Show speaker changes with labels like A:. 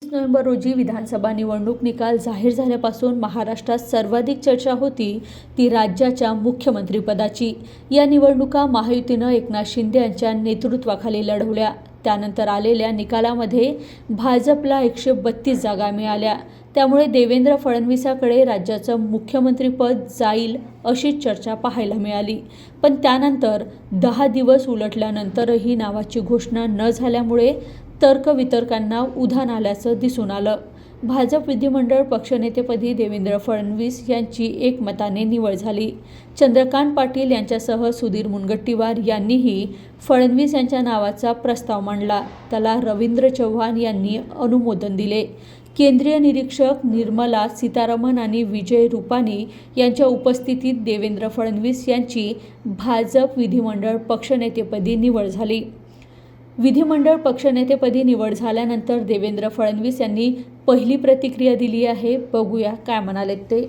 A: November रोजी विधानसभा निवडणूक निकाल जाहीर झाल्यापासून महाराष्ट्रात सर्वाधिक चर्चा होती ती राज्याच्या मुख्यमंत्रीपदाची। या निवडणुका महायुतीनं एकनाथ शिंदे यांच्या नेतृत्वाखाली लढवल्या। त्यानंतर आलेल्या निकालामध्ये भाजपला 132 जागा मिळाल्या। त्यामुळे देवेंद्र फडणवीसांकडे राज्याचं मुख्यमंत्रीपद जाईल अशी चर्चा पाहायला मिळाली। पण त्यानंतर 10 दिवस उलटल्यानंतरही नावाची घोषणा न झाल्यामुळे तर्कवितर्कांना उधाण आल्याचं दिसून आलं। भाजप विधिमंडळ पक्षनेतेपदी देवेंद्र फडणवीस यांची एकमताने निवड झाली। चंद्रकांत पाटील यांच्यासह सुधीर मुनगंटीवार यांनीही फडणवीस यांच्या नावाचा प्रस्ताव मांडला। त्याला रवींद्र चव्हाण यांनी अनुमोदन दिले। केंद्रीय निरीक्षक निर्मला सीतारामन आणि विजय रुपानी यांच्या उपस्थितीत देवेंद्र फडणवीस यांची भाजप विधिमंडळ पक्षनेतेपदी निवड झाली। विधिमंडळ पक्षनेतेपदी निवड झाल्यानंतर देवेंद्र फडणवीस यांनी पहिली प्रतिक्रिया दिली आहे। बघूया काय म्हणालेत ते।